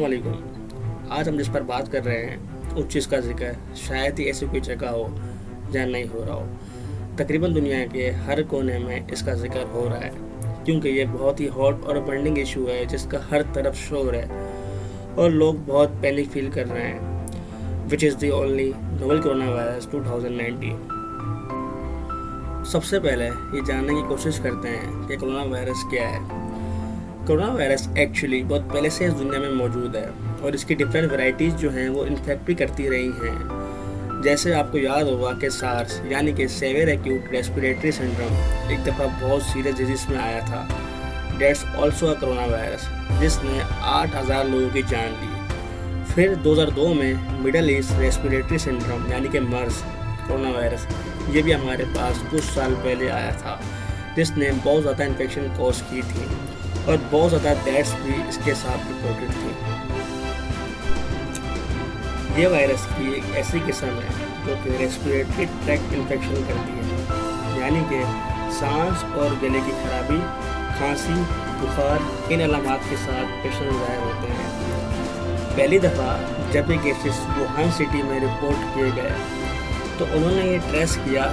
अस्सलामुअलैकुम। आज हम जिस पर बात कर रहे हैं उस चीज़ का जिक्र शायद ही ऐसी कोई जगह हो जहाँ नहीं हो रहा हो। तकरीबन दुनिया के हर कोने में इसका जिक्र हो रहा है, क्योंकि ये बहुत ही हॉट और बर्निंग इशू है जिसका हर तरफ शोर है और लोग बहुत पैनिक फील कर रहे हैं, which is the only novel corona virus 2019। सबसे पहले ये जानने की कोशिश करते हैं कि कोरोना वायरस क्या है। कोरोना वायरस एक्चुअली बहुत पहले से इस दुनिया में मौजूद है और इसकी डिफरेंट वैराइटीज़ जो हैं वो इन्फेक्ट भी करती रही हैं। जैसे आपको याद होगा कि सार्स यानी कि सेवियर एक्यूट रेस्पिरेटरी सिंड्रोम एक दफ़ा बहुत सीरियस डिजीज़ में आया था। That's also a corona virus जिसने 8,000 लोगों की जान ली। फिर 2002 में मिडल ईस्ट रेस्पिरेटरी सिंड्रोम यानी कि मर्स कोरोना वायरस, ये भी हमारे पास कुछ साल पहले आया था, जिसने बहुत ज़्यादा इन्फेक्शन कॉज की थी और बहुत ज़्यादा डेथ्स भी इसके साथ रिपोर्टेड थी। ये वायरस की एक ऐसी किस्म है जो कि रेस्पिरेटरी ट्रैक्ट इन्फेक्शन करती है, यानी कि सांस और गले की खराबी, खांसी, बुखार, इन अलामात के साथ पेशेंट ज़ाहिर होते हैं। पहली दफ़ा जब ये केसेस वुहान सिटी में रिपोर्ट किए गए तो उन्होंने ये ट्रेस किया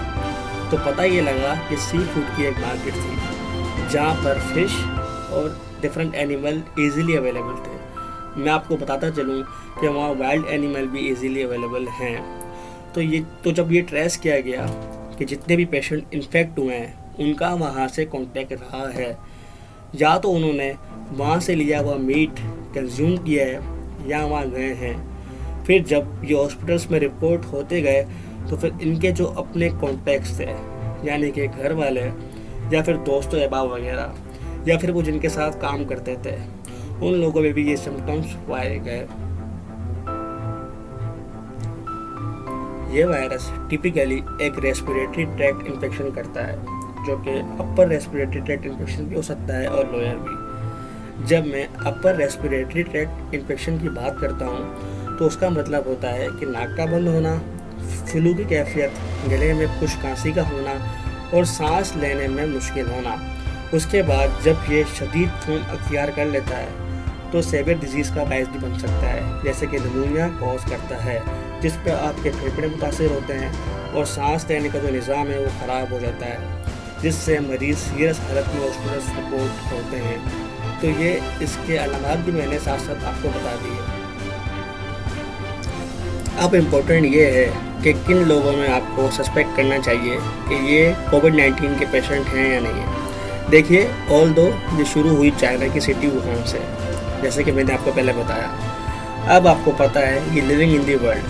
तो पता ये लगा कि सी फूड की एक मार्केट थी जहाँ पर फिश और डिफरेंट एनिमल इजीली अवेलेबल थे। मैं आपको बताता चलूँ कि वहाँ वाइल्ड एनिमल भी इजीली अवेलेबल हैं। तो जब ये ट्रेस किया गया कि जितने भी पेशेंट इन्फेक्ट हुए हैं उनका वहाँ से कांटेक्ट रहा है, या तो उन्होंने वहाँ से लिया हुआ मीट कंज्यूम किया है या वहाँ गए हैं। फिर जब ये हॉस्पिटल्स में रिपोर्ट होते गए तो फिर इनके जो अपने कॉन्टैक्ट्स थे, यानी कि घर वाले या फिर दोस्तों अहबाब वगैरह या फिर वो जिनके साथ काम करते थे, उन लोगों में भी ये सिम्टम्स पाए गए। ये वायरस टिपिकली एक रेस्पिरेटरी ट्रैक्ट इन्फेक्शन करता है, जो कि अपर रेस्पिरेटरी ट्रैक्ट इन्फेक्शन भी हो सकता है और लोअर भी। जब मैं अपर रेस्पिरेटरी ट्रैक्ट इन्फेक्शन की बात करता हूँ तो उसका मतलब होता है कि नाक का बंद होना, फ्लू की कैफियत, गले में खुश खांसी का होना और सांस लेने में मुश्किल होना। उसके बाद जब ये शदीद फॉर्म अख्तियार कर लेता है तो सेवियर डिजीज़ का बायस भी बन सकता है, जैसे कि निमोनिया कॉज करता है, जिस पर आपके फेफड़े मुतासर होते हैं और सांस लेने का जो निज़ाम है वो ख़राब हो जाता है, जिससे मरीज़ सीरियस हालत में हॉस्पिटल रिपोर्ट होते हैं। तो ये इसके अलामात भी मैंने साथ साथ आपको बता दिए। अब इम्पोर्टेंट ये है कि किन लोगों में आपको सस्पेक्ट करना चाहिए कि ये कोविड-19 के पेशेंट हैं या नहीं है। देखिए, ऑल दो ये शुरू हुई चाइना की सिटी वुहान से, जैसे कि मैंने आपको पहले बताया। अब आपको पता है ये लिविंग इन दी वर्ल्ड,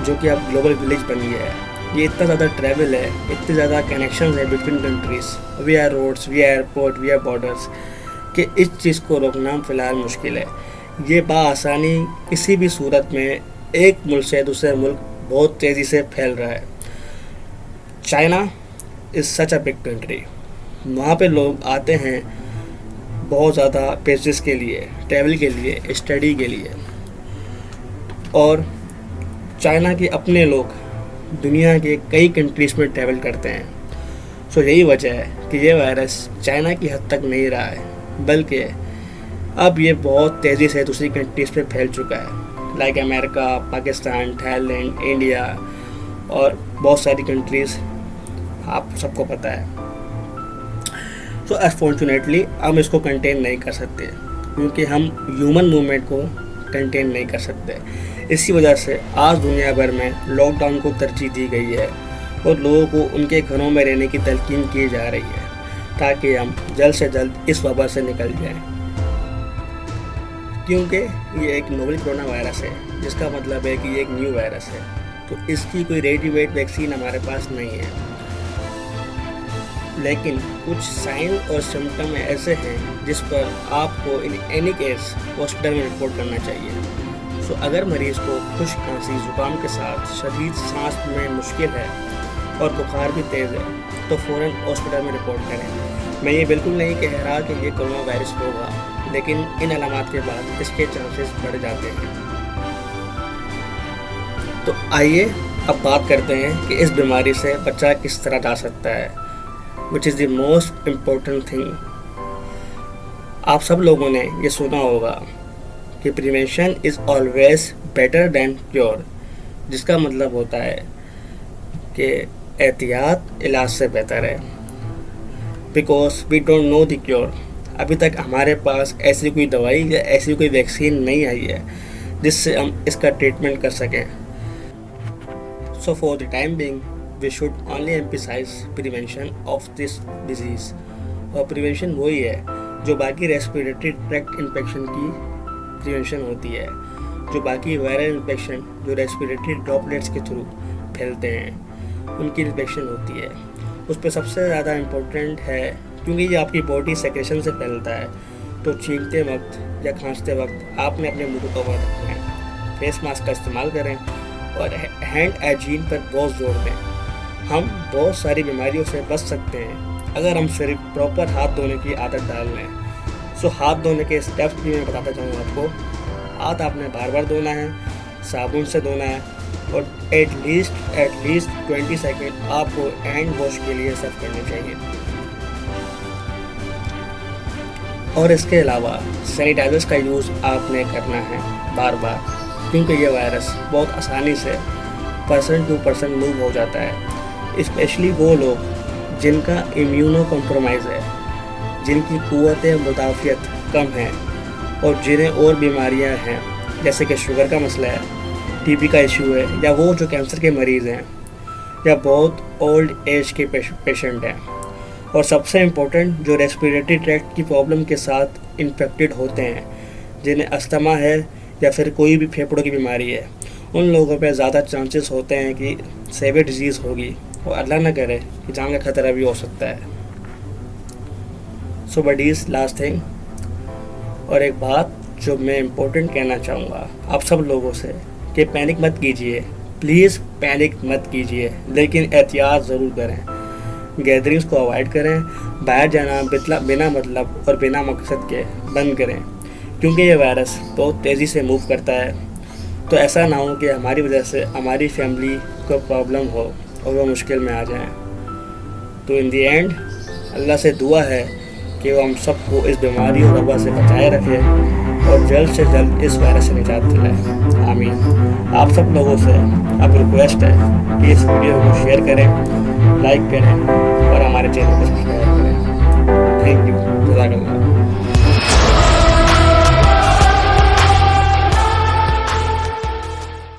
जो कि अब ग्लोबल विलेज बन गया है। ये इतना ज़्यादा ट्रैवल है, इतने ज़्यादा कनेक्शन है between countries, via roads, via airport, via borders, कि इस चीज़ को रोकना फ़िलहाल मुश्किल है। ये बाआसानी किसी भी सूरत में एक मुल्क से दूसरे मुल्क बहुत तेज़ी से फैल रहा है। China is such a big country. वहाँ पे लोग आते हैं बहुत ज़्यादा पेजेस के लिए, ट्रैवल के लिए, स्टडी के लिए, और चाइना के अपने लोग दुनिया के कई कंट्रीज़ में ट्रैवल करते हैं। सो यही वजह है कि ये वायरस चाइना की हद तक नहीं रहा है, बल्कि अब ये बहुत तेज़ी से दूसरी कंट्रीज़ पे फैल चुका है, like America, Pakistan, Thailand, India और बहुत सारी कंट्रीज़ आप सबको पता है। तो अनफॉर्चुनेटली हम इसको कंटेन नहीं कर सकते, क्योंकि हम ह्यूमन मूवमेंट को कंटेन नहीं कर सकते। इसी वजह से आज दुनिया भर में लॉकडाउन को तरजीह दी गई है और लोगों को उनके घरों में रहने की तलकीन की जा रही है, ताकि हम जल्द से जल्द इस वबा से निकल जाएं। क्योंकि ये एक नोवेल कोरोना वायरस है, जिसका मतलब है कि ये एक न्यू वायरस है, तो इसकी कोई रेडीमेड वैक्सीन हमारे पास नहीं है। लेकिन कुछ साइन और सिम्टम ऐसे हैं जिस पर आपको इन एनी केस हॉस्पिटल में रिपोर्ट करना चाहिए। सो अगर मरीज़ को खुश खांसी, ज़ुकाम के साथ शदीद सांस में मुश्किल है और बुखार भी तेज़ है तो फ़ौरन हॉस्पिटल में रिपोर्ट करें। मैं ये बिल्कुल नहीं कह रहा कि ये कोरोना वायरस होगा, लेकिन इन अलामात के बाद इसके चांसेस बढ़ जाते हैं। तो आइए अब बात करते हैं कि इस बीमारी से बचा किस तरह जा सकता है, which is the most important thing. आप सब लोगों ने ये सुना होगा कि prevention is always better than cure, जिसका मतलब होता है कि एहतियात इलाज से बेहतर है। Because we don't know the cure, अभी तक हमारे पास ऐसी कोई दवाई या ऐसी कोई वैक्सीन नहीं आई है जिससे हम इसका ट्रीटमेंट कर सकें। So for the time being we should only emphasise prevention of this disease. और प्रिवेंशन वही है जो बाकी रेस्पिरेटरी ट्रैक्ट इन्फेक्शन की प्रिवेंशन होती है, जो बाकी वायरल इन्फेक्शन जो रेस्पिरेटरी ड्रॉपलेट्स के थ्रू फैलते हैं उनकी इन्फेक्शन होती है। उस पर सबसे ज़्यादा इम्पोर्टेंट है क्योंकि ये आपकी बॉडी सेक्रेशन से फैलता है, तो छींकते वक्त या खांसते वक्त आपने अपने मुंह को कवर रखना है, फेस मास्क का इस्तेमाल करें और हैंड हाइजीन पर बहुत जोर दें। हम बहुत सारी बीमारियों से बच सकते हैं अगर हम सिर्फ प्रॉपर हाथ धोने की आदत डाल लें। सो हाथ धोने के स्टेप्स भी मैं बताता चाहूँगा आपको। हाथ आपने बार बार धोना है, साबुन से धोना है और एटलीस्ट 20 सेकेंड आपको हैंड वॉश के लिए सर्व करने चाहिए। और इसके अलावा सैनिटाइजर्स का यूज़ आपने करना है बार बार, क्योंकि ये वायरस बहुत आसानी से पर्सन टू पर्सन मूव हो जाता है, स्पेशली वो लोग जिनका इम्यूनो कॉम्प्रोमाइज़ है, जिनकी क़ुव्वत मुदाफ़ियत कम है और जिन्हें और बीमारियां हैं जैसे कि शुगर का मसला है, टीबी का इशू है, या वो जो कैंसर के मरीज़ हैं या बहुत ओल्ड एज के पेशेंट हैं, और सबसे इम्पोर्टेंट जो रेस्पिरेटरी ट्रैक्ट की प्रॉब्लम के साथ इन्फेक्टेड होते हैं, जिन्हें अस्थमा है या फिर कोई भी फेफड़ों की बीमारी है, उन लोगों पे ज़्यादा चांसेस होते हैं कि सीवियर डिजीज़ होगी और अल्लाह ना करे कि जान का खतरा भी हो सकता है। सो बडीज़ लास्ट थिंग, और एक बात जो मैं इम्पोर्टेंट कहना चाहूँगा आप सब लोगों से कि पैनिक मत कीजिए, प्लीज़ पैनिक मत कीजिए, लेकिन एहतियात ज़रूर करें। गैदरिंग्स को अवॉइड करें, बाहर जाना बिना मतलब और बिना मकसद के बंद करें, क्योंकि ये वायरस बहुत तेज़ी से मूव करता है। तो ऐसा ना हो कि हमारी वजह से हमारी फैमिली को प्रॉब्लम हो और वो मुश्किल में आ जाएं। तो इन दी एंड अल्लाह से दुआ है कि वो हम सबको इस बीमारी और वबा से बचाए रखे और जल्द से जल्द इस वायरस से निजात दिलाए। आमीन। आप सब लोगों से अब रिक्वेस्ट है कि इस वीडियो को शेयर करें, लाइक करें और हमारे चैनल को सब्सक्राइब करें। Thank you. जज़ाकल्लाह।